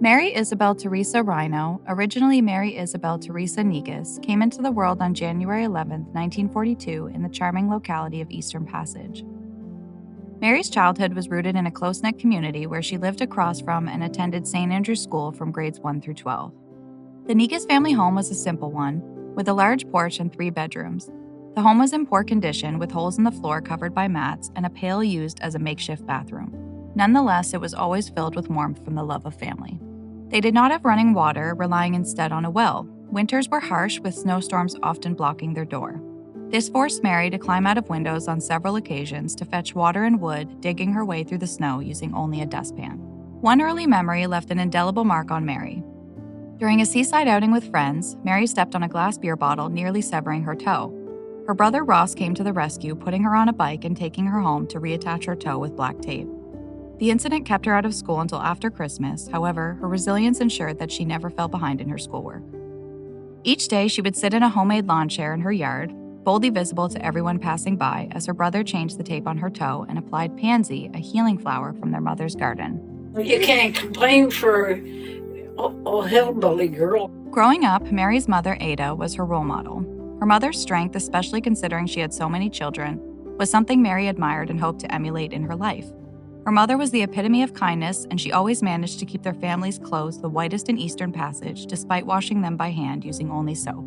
Mary Isabel Theresa Rhyno, originally Mary Isabel Theresa Negus, came into the world on January 11, 1942, in the charming locality of Eastern Passage. Mary's childhood was rooted in a close-knit community where she lived across from and attended St. Andrew's School from grades 1 through 12. The Negus family home was a simple one, with a large porch and 3 bedrooms. The home was in poor condition, with holes in the floor covered by mats and a pail used as a makeshift bathroom. Nonetheless, it was always filled with warmth from the love of family. They did not have running water, relying instead on a well. Winters were harsh, with snowstorms often blocking their door. This forced Mary to climb out of windows on several occasions to fetch water and wood, digging her way through the snow using only a dustpan. One early memory left an indelible mark on Mary. During a seaside outing with friends, Mary stepped on a glass beer bottle, nearly severing her toe. Her brother Ross came to the rescue, putting her on a bike and taking her home to reattach her toe with black tape. The incident kept her out of school until after Christmas. However, her resilience ensured that she never fell behind in her schoolwork. Each day, she would sit in a homemade lawn chair in her yard, boldly visible to everyone passing by, as her brother changed the tape on her toe and applied pansy, a healing flower from their mother's garden. You can't complain for a hillbilly girl. Growing up, Mary's mother, Ada, was her role model. Her mother's strength, especially considering she had so many children, was something Mary admired and hoped to emulate in her life. Her mother was the epitome of kindness, and she always managed to keep their family's clothes the whitest in Eastern Passage, despite washing them by hand using only soap.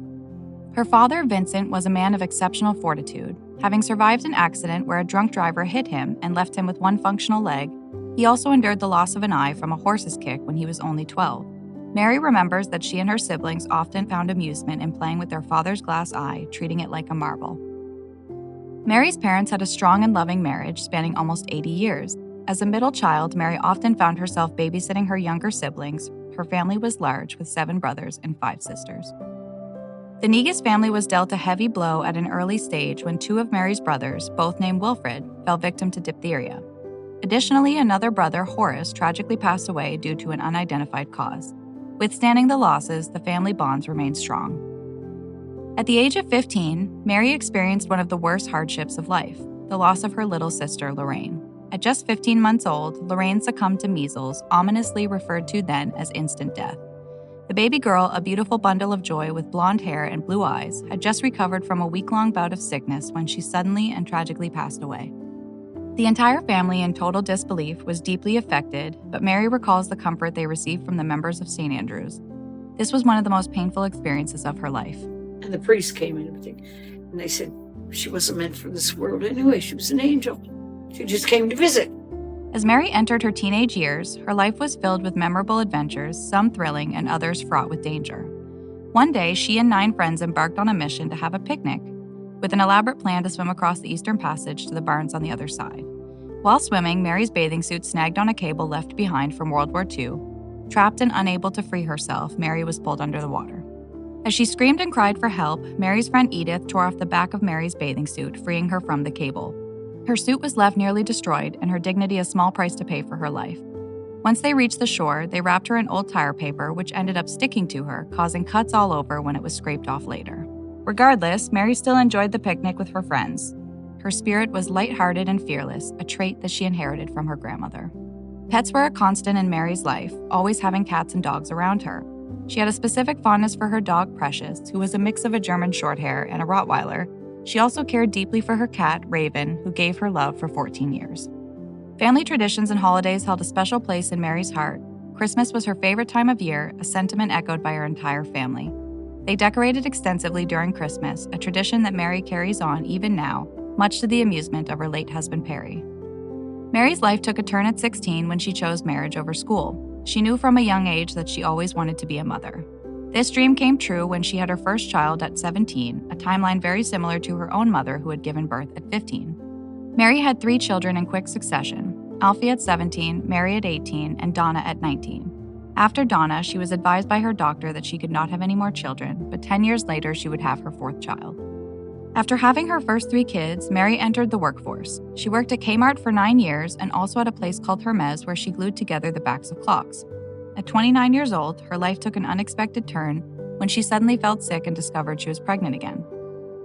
Her father, Vincent, was a man of exceptional fortitude. Having survived an accident where a drunk driver hit him and left him with one functional leg, he also endured the loss of an eye from a horse's kick when he was only 12. Mary remembers that she and her siblings often found amusement in playing with their father's glass eye, treating it like a marble. Mary's parents had a strong and loving marriage spanning almost 80 years. As a middle child, Mary often found herself babysitting her younger siblings. Her family was large, with 7 brothers and 5 sisters. The Negus family was dealt a heavy blow at an early stage when 2 of Mary's brothers, both named Wilfred, fell victim to diphtheria. Additionally, another brother, Horace, tragically passed away due to an unidentified cause. Withstanding the losses, the family bonds remained strong. At the age of 15, Mary experienced one of the worst hardships of life, the loss of her little sister, Lorraine. At just 15 months old, Lorraine succumbed to measles, ominously referred to then as instant death. The baby girl, a beautiful bundle of joy with blonde hair and blue eyes, had just recovered from a week-long bout of sickness when she suddenly and tragically passed away. The entire family, in total disbelief, was deeply affected, but Mary recalls the comfort they received from the members of St. Andrew's. This was one of the most painful experiences of her life. And the priest came and everything, and they said she wasn't meant for this world anyway. She was an angel. She just came to visit. As Mary entered her teenage years, her life was filled with memorable adventures, some thrilling and others fraught with danger. One day, she and 9 friends embarked on a mission to have a picnic, with an elaborate plan to swim across the Eastern Passage to the barns on the other side. While swimming, Mary's bathing suit snagged on a cable left behind from World War II. Trapped and unable to free herself, Mary was pulled under the water. As she screamed and cried for help, Mary's friend Edith tore off the back of Mary's bathing suit, freeing her from the cable. Her suit was left nearly destroyed, and her dignity a small price to pay for her life. Once they reached the shore, they wrapped her in old tire paper, which ended up sticking to her, causing cuts all over when it was scraped off later. Regardless, Mary still enjoyed the picnic with her friends. Her spirit was lighthearted and fearless, a trait that she inherited from her grandmother. Pets were a constant in Mary's life, always having cats and dogs around her. She had a specific fondness for her dog Precious, who was a mix of a German Shorthair and a Rottweiler. She also cared deeply for her cat, Raven, who gave her love for 14 years. Family traditions and holidays held a special place in Mary's heart. Christmas was her favorite time of year, a sentiment echoed by her entire family. They decorated extensively during Christmas, a tradition that Mary carries on even now, much to the amusement of her late husband Perry. Mary's life took a turn at 16 when she chose marriage over school. She knew from a young age that she always wanted to be a mother. This dream came true when she had her first child at 17, a timeline very similar to her own mother who had given birth at 15. Mary had 3 children in quick succession: Alfie at 17, Mary at 18, and Donna at 19. After Donna, she was advised by her doctor that she could not have any more children, but 10 years later she would have her 4th child. After having her first 3 kids, Mary entered the workforce. She worked at Kmart for 9 years and also at a place called Hermes where she glued together the backs of clocks. At 29 years old, her life took an unexpected turn when she suddenly felt sick and discovered she was pregnant again.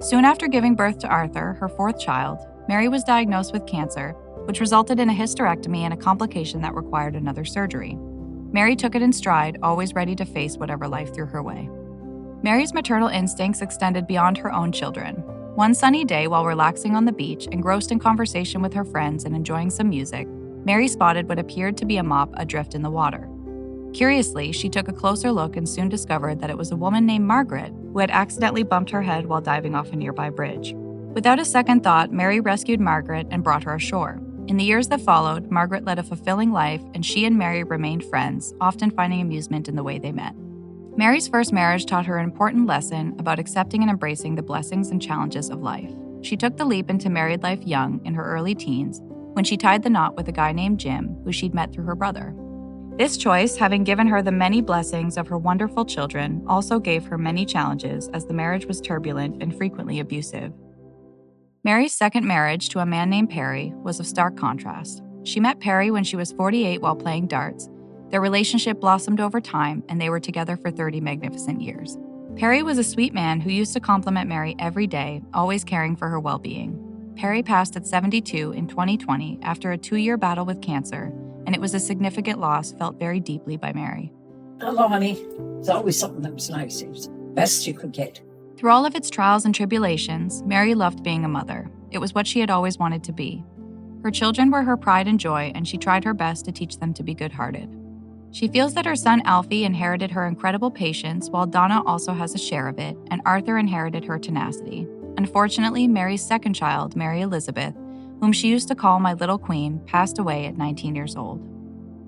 Soon after giving birth to Arthur, her 4th child, Mary was diagnosed with cancer, which resulted in a hysterectomy and a complication that required another surgery. Mary took it in stride, always ready to face whatever life threw her way. Mary's maternal instincts extended beyond her own children. One sunny day, while relaxing on the beach, engrossed in conversation with her friends and enjoying some music, Mary spotted what appeared to be a mop adrift in the water. Curiously, she took a closer look and soon discovered that it was a woman named Margaret who had accidentally bumped her head while diving off a nearby bridge. Without a second thought, Mary rescued Margaret and brought her ashore. In the years that followed, Margaret led a fulfilling life, and she and Mary remained friends, often finding amusement in the way they met. Mary's first marriage taught her an important lesson about accepting and embracing the blessings and challenges of life. She took the leap into married life young, in her early teens, when she tied the knot with a guy named Jim, who she'd met through her brother. This choice, having given her the many blessings of her wonderful children, also gave her many challenges, as the marriage was turbulent and frequently abusive. Mary's second marriage, to a man named Perry, was of stark contrast. She met Perry when she was 48 while playing darts. Their relationship blossomed over time, and they were together for 30 magnificent years. Perry was a sweet man who used to compliment Mary every day, always caring for her well-being. Perry passed at 72 in 2020 after a 2-year battle with cancer, and it was a significant loss felt very deeply by Mary. Hello, honey. It's always something that was nice. It was the best you could get. Through all of its trials and tribulations, Mary loved being a mother. It was what she had always wanted to be. Her children were her pride and joy, and she tried her best to teach them to be good-hearted. She feels that her son Alfie inherited her incredible patience, while Donna also has a share of it, and Arthur inherited her tenacity. Unfortunately, Mary's second child, Mary Elizabeth, whom she used to call my little queen, passed away at 19 years old.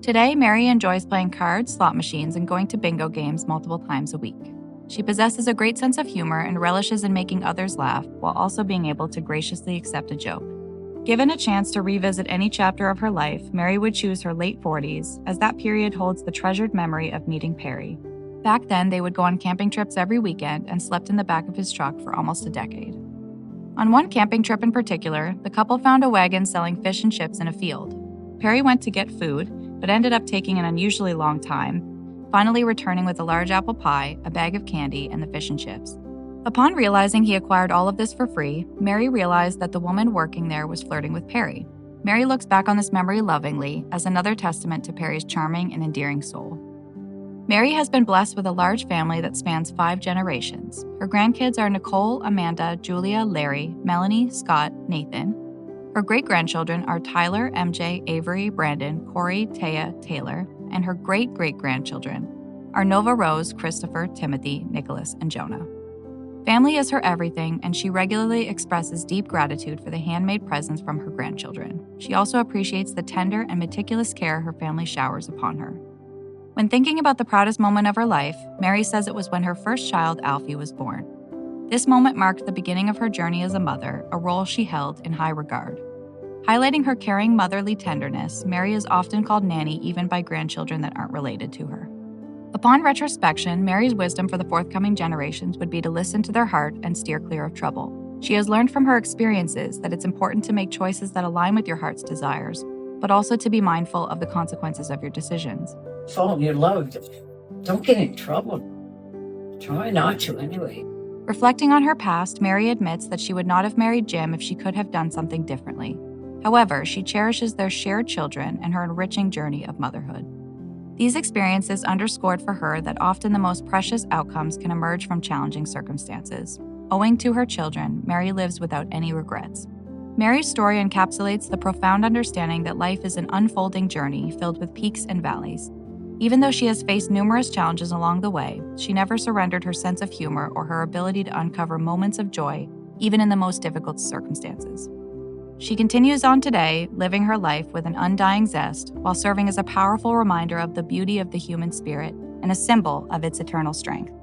Today, Mary enjoys playing cards, slot machines, and going to bingo games multiple times a week. She possesses a great sense of humor and relishes in making others laugh, while also being able to graciously accept a joke. Given a chance to revisit any chapter of her life, Mary would choose her late 40s, as that period holds the treasured memory of meeting Perry. Back then, they would go on camping trips every weekend and slept in the back of his truck for almost a decade. On one camping trip in particular, the couple found a wagon selling fish and chips in a field. Perry went to get food, but ended up taking an unusually long time, finally returning with a large apple pie, a bag of candy, and the fish and chips. Upon realizing he acquired all of this for free, Mary realized that the woman working there was flirting with Perry. Mary looks back on this memory lovingly as another testament to Perry's charming and endearing soul. Mary has been blessed with a large family that spans 5 generations. Her grandkids are Nicole, Amanda, Julia, Larry, Melanie, Scott, Nathan. Her great-grandchildren are Tyler, MJ, Avery, Brandon, Corey, Taya, Taylor, and her great-great-grandchildren are Nova, Rose, Christopher, Timothy, Nicholas, and Jonah. Family is her everything, and she regularly expresses deep gratitude for the handmade presents from her grandchildren. She also appreciates the tender and meticulous care her family showers upon her. When thinking about the proudest moment of her life, Mary says it was when her first child, Alfie, was born. This moment marked the beginning of her journey as a mother, a role she held in high regard. Highlighting her caring motherly tenderness, Mary is often called Nanny even by grandchildren that aren't related to her. Upon retrospection, Mary's wisdom for the forthcoming generations would be to listen to their heart and steer clear of trouble. She has learned from her experiences that it's important to make choices that align with your heart's desires, but also to be mindful of the consequences of your decisions. Follow your love. Don't get in trouble. Try not to, anyway. Reflecting on her past, Mary admits that she would not have married Jim if she could have done something differently. However, she cherishes their shared children and her enriching journey of motherhood. These experiences underscored for her that often the most precious outcomes can emerge from challenging circumstances. Owing to her children, Mary lives without any regrets. Mary's story encapsulates the profound understanding that life is an unfolding journey filled with peaks and valleys. Even though she has faced numerous challenges along the way, she never surrendered her sense of humor or her ability to uncover moments of joy, even in the most difficult circumstances. She continues on today, living her life with an undying zest, while serving as a powerful reminder of the beauty of the human spirit and a symbol of its eternal strength.